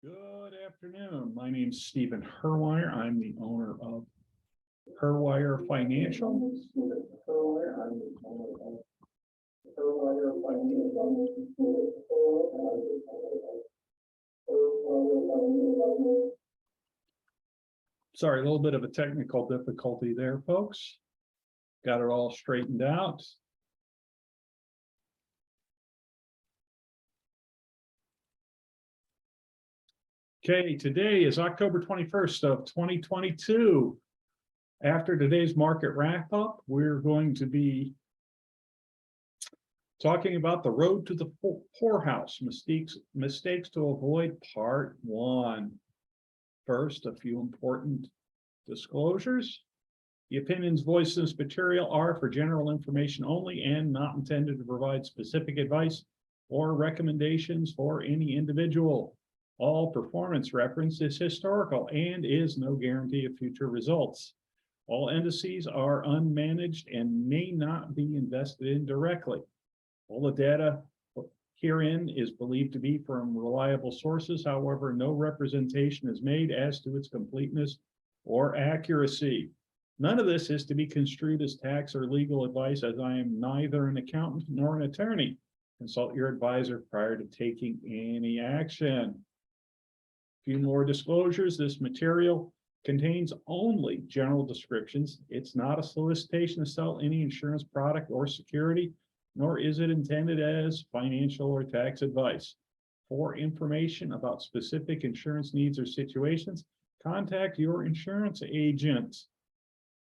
Good afternoon. My name is Stephen Herwire. I'm the owner of Herwire Financial. Sorry, a little bit of a technical difficulty there, folks. Got it all straightened out. Okay, today is October 21st of 2022. After today's market wrap up, we're going to be talking about the road to the poorhouse, mistakes to avoid, part 1. First, a few important disclosures. The opinions voiced in this material are for general information only and not intended to provide specific advice or recommendations for any individual. All performance reference is historical and is no guarantee of future results. All indices are unmanaged and may not be invested in directly. All the data herein is believed to be from reliable sources. However, no representation is made as to its completeness or accuracy. None of this is to be construed as tax or legal advice, as I am neither an accountant nor an attorney. Consult your advisor prior to taking any action. A few more disclosures. This material contains only general descriptions. It's not a solicitation to sell any insurance product or security, nor is it intended as financial or tax advice. For information about specific insurance needs or situations, contact your insurance agent.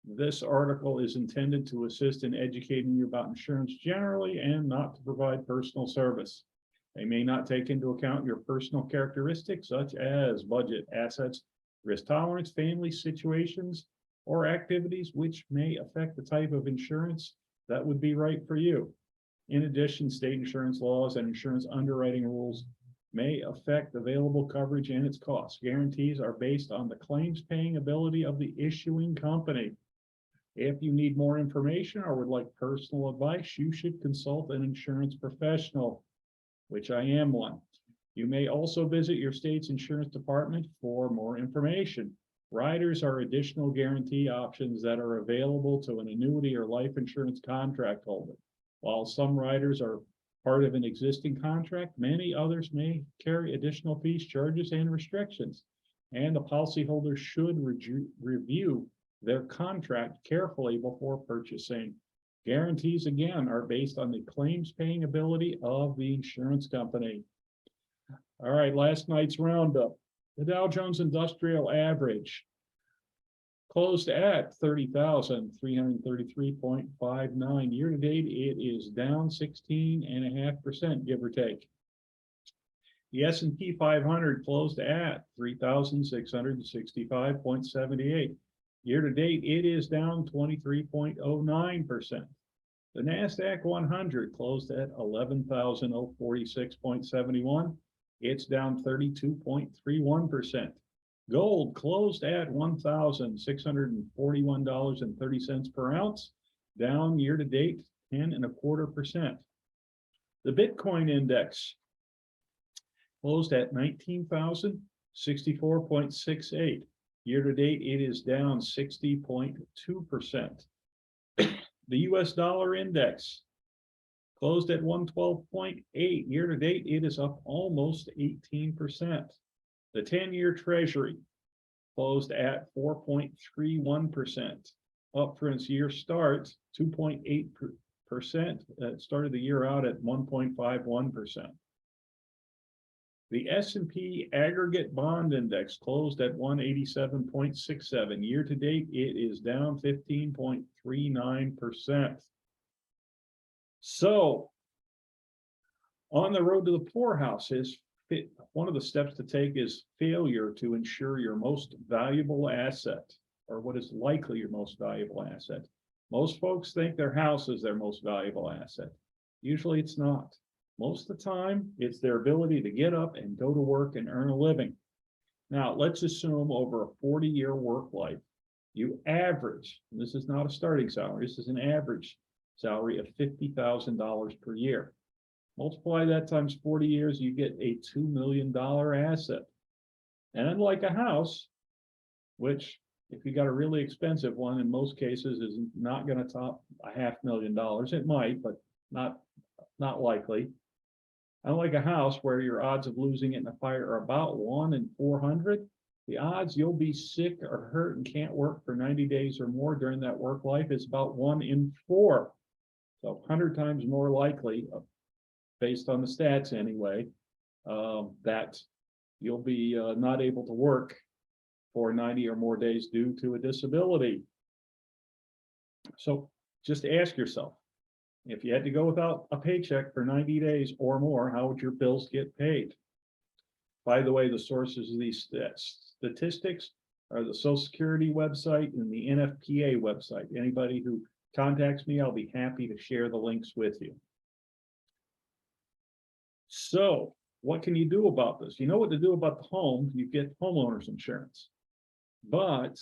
This article is intended to assist in educating you about insurance generally and not to provide personal service. They may not take into account your personal characteristics such as budget, assets, risk tolerance, family situations, or activities which may affect the type of insurance that would be right for you. In addition, state insurance laws and insurance underwriting rules may affect available coverage and its costs. Guarantees are based on the claims paying ability of the issuing company. If you need more information or would like personal advice, you should consult an insurance professional, which I am one. You may also visit your state's insurance department for more information. Riders are additional guarantee options that are available to an annuity or life insurance contract holder. While some riders are part of an existing contract, many others may carry additional fees, charges, and restrictions, and the policyholder should review their contract carefully before purchasing. Guarantees, again, are based on the claims paying ability of the insurance company. All right, last night's roundup. The Dow Jones Industrial Average closed at 30,333.59. Year to date, it is down 16.5%, give or take. The S&P 500 closed at 3,665.78. Year to date, it is down 23.09%. The NASDAQ 100 closed at 11,046.71. It's down 32.31%. Gold closed at $1,641.30 per ounce, down year to date 10.25%. The Bitcoin index closed at 19,064.68. Year to date, it is down 60.2%. The US dollar index closed at 112.8. Year to date, it is up almost 18%. The 10-year Treasury closed at 4.31%, up from its year start 2.8%. It started the year out at 1.51%. The S&P Aggregate Bond Index closed at 187.67. Year to date, it is down 15.39%. So, on the road to the poorhouse is one of the steps to take is failure to insure your most valuable asset, or what is likely your most valuable asset. Most folks think their house is their most valuable asset. Usually it's not. Most of the time, it's their ability to get up and go to work and earn a living. Now, let's assume over a 40-year work life, you average, and this is not a starting salary, this is an average salary of $50,000 per year. Multiply that times 40 years, you get a $2 million asset. And unlike a house, which if you got a really expensive one, in most cases is not going to top $500,000. It might, but not likely. Unlike a house where your odds of losing it in a fire are about 1 in 400, the odds you'll be sick or hurt and can't work for 90 days or more during that work life is about 1 in 4. So 100 times more likely, based on the stats anyway, that you'll be not able to work for 90 or more days due to a disability. So just ask yourself, if you had to go without a paycheck for 90 days or more, how would your bills get paid? By the way, the sources of these statistics are the Social Security website and the NFPA website. Anybody who contacts me, I'll be happy to share the links with you. So what can you do about this? You know what to do about the home. You get homeowners insurance. But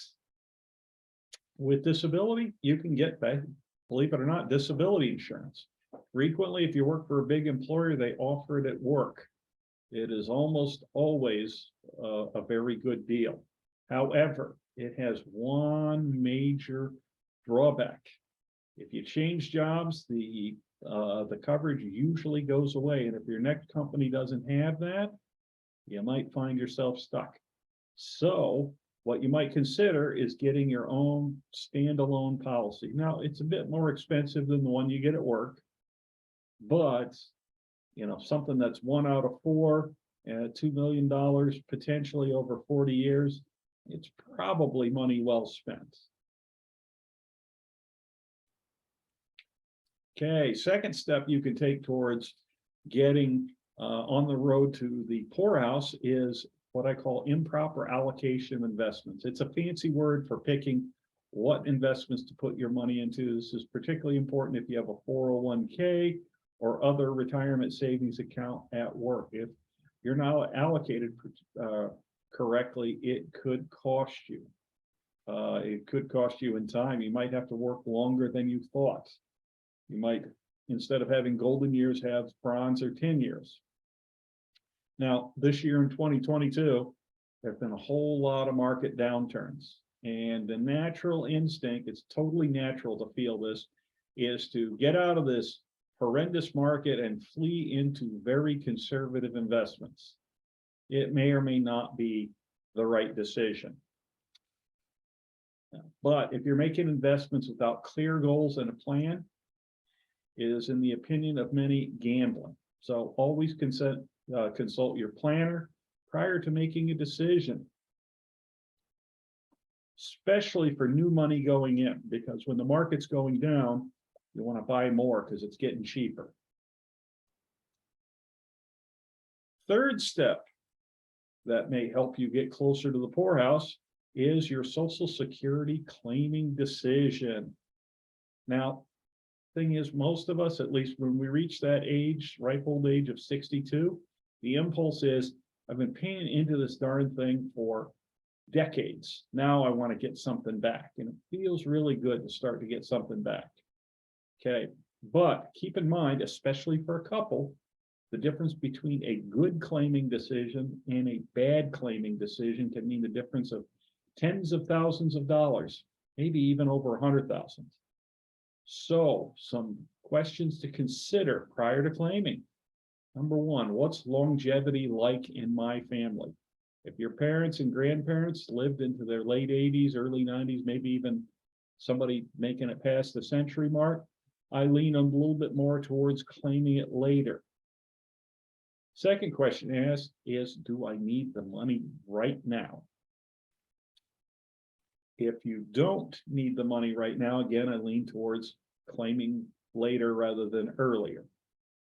with disability, you can get, believe it or not, disability insurance. Frequently, if you work for a big employer, they offer it at work. It is almost always a very good deal. However, it has one major drawback. If you change jobs, the coverage usually goes away. And if your next company doesn't have that, you might find yourself stuck. So what you might consider is getting your own standalone policy. Now, it's a bit more expensive than the one you get at work, but you know, something that's 1 out of 4 and $2 million potentially over 40 years, it's probably money well spent. Okay, second step you can take towards getting on the road to the poorhouse is what I call improper allocation of investments. It's a fancy word for picking what investments to put your money into. This is particularly important if you have a 401k or other retirement savings account at work. If you're not allocated correctly, it could cost you. It could cost you in time. You might have to work longer than you thought. You might, instead of having golden years, have bronze or 10 years. Now, this year in 2022, there have been a whole lot of market downturns. And the natural instinct, it's totally natural to feel this, is to get out of this horrendous market and flee into very conservative investments. It may or may not be the right decision. But if you're making investments without clear goals and a plan, it is, in the opinion of many, gambling. So always consult your planner prior to making a decision, especially for new money going in, because when the market's going down, you want to buy more because it's getting cheaper. Third step that may help you get closer to the poorhouse is your Social Security claiming decision. Now, thing is, most of us, at least when we reach that age, ripe old age of 62, the impulse is, I've been paying into this darn thing for decades. Now I want to get something back. And it feels really good to start to get something back. Okay, but keep in mind, especially for a couple, the difference between a good claiming decision and a bad claiming decision can mean the difference of tens of thousands of dollars, maybe even over 100,000. So some questions to consider prior to claiming. Number one, what's longevity like in my family? If your parents and grandparents lived into their late 80s, early 90s, maybe even somebody making it past the century mark, I lean a little bit more towards claiming it later. Second question asked is, do I need the money right now? If you don't need the money right now, again, I lean towards claiming later rather than earlier.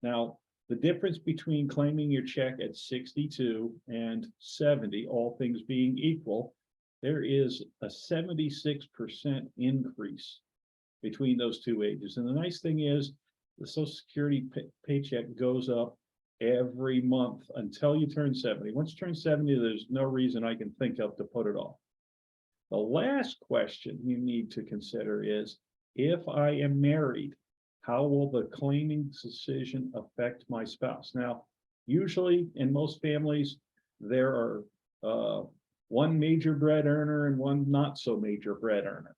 Now, the difference between claiming your check at 62 and 70, all things being equal, there is a 76% increase between those two ages. And the nice thing is the Social Security paycheck goes up every month until you turn 70. Once you turn 70, there's no reason I can think of to put it off. The last question you need to consider is, if I am married, how will the claiming decision affect my spouse? Now, usually in most families, there are one major bread earner and one not so major bread earner.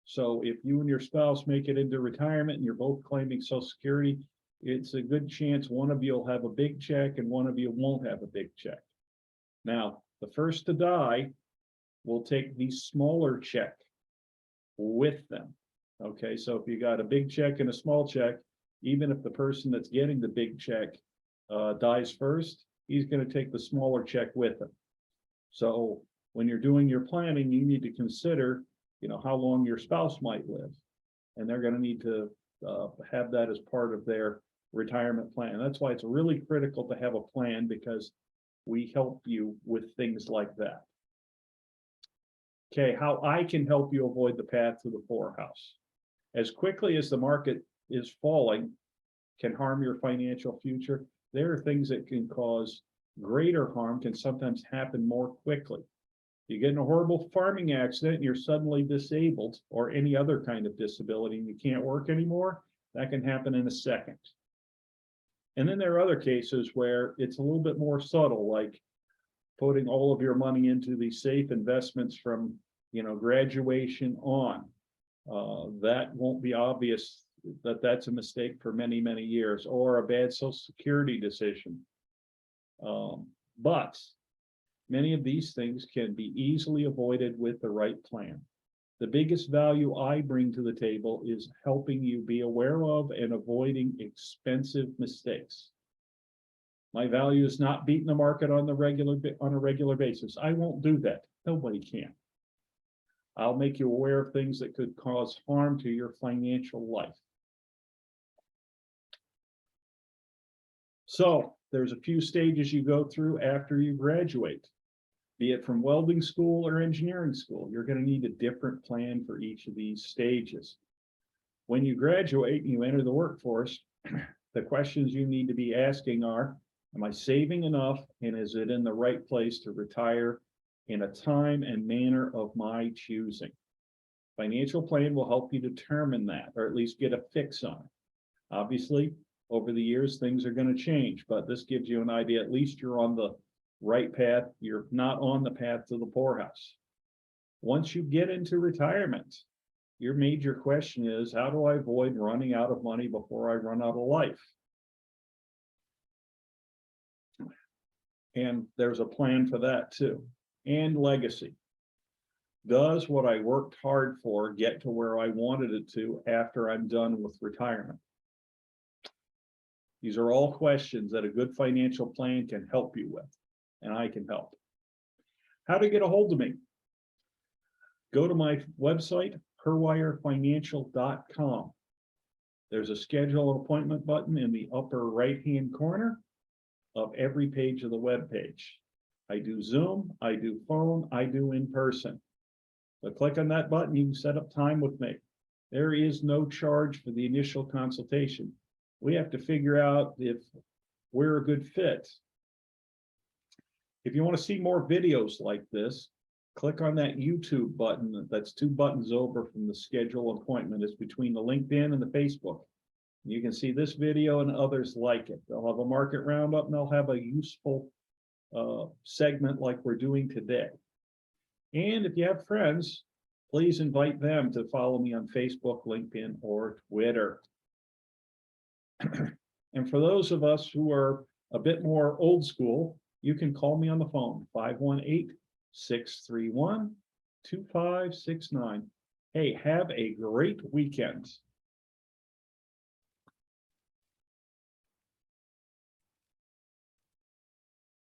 So if you and your spouse make it into retirement and you're both claiming Social Security, it's a good chance one of you will have a big check and one of you won't have a big check. Now, the first to die will take the smaller check with them. Okay, so if you got a big check and a small check, even if the person that's getting the big check dies first, he's going to take the smaller check with him. So when you're doing your planning, you need to consider, how long your spouse might live, and they're going to need to have that as part of their retirement plan. That's why it's really critical to have a plan, because we help you with things like that. Okay, how I can help you avoid the path to the poorhouse. As quickly as the market is falling can harm your financial future, there are things that can cause greater harm, can sometimes happen more quickly. You get in a horrible farming accident and you're suddenly disabled, or any other kind of disability, and you can't work anymore, that can happen in a second. And then there are other cases where it's a little bit more subtle, like putting all of your money into these safe investments from, graduation on. That won't be obvious that that's a mistake for many, many years, or a bad Social Security decision. But many of these things can be easily avoided with the right plan. The biggest value I bring to the table is helping you be aware of and avoiding expensive mistakes. My value is not beating the market on a regular basis. I won't do that. Nobody can. I'll make you aware of things that could cause harm to your financial life. So there's a few stages you go through after you graduate. Be it from welding school or engineering school, you're going to need a different plan for each of these stages. When you graduate and you enter the workforce, the questions you need to be asking are, am I saving enough, and is it in the right place to retire in a time and manner of my choosing? Financial plan will help you determine that, or at least get a fix on it. Obviously, over the years, things are going to change, but this gives you an idea. At least you're on the right path. You're not on the path to the poorhouse. Once you get into retirement, your major question is, how do I avoid running out of money before I run out of life? And there's a plan for that too. And legacy. Does what I worked hard for get to where I wanted it to after I'm done with retirement? These are all questions that a good financial plan can help you with, and I can help. How to get a hold of me? Go to my website, herwirefinancial.com. There's a schedule an appointment button in the upper right-hand corner of every page of the web page. I do Zoom, I do phone, I do in person. So click on that button, you can set up time with me. There is no charge for the initial consultation. We have to figure out if we're a good fit. If you want to see more videos like this, click on that YouTube button. That's 2 buttons over from the schedule appointment. It's between the LinkedIn and the Facebook. You can see this video and others like it. They'll have a market roundup and they'll have a useful segment like we're doing today. And if you have friends, please invite them to follow me on Facebook, LinkedIn, or Twitter. And for those of us who are a bit more old school, you can call me on the phone, 518-631-2569. Hey, have a great weekend.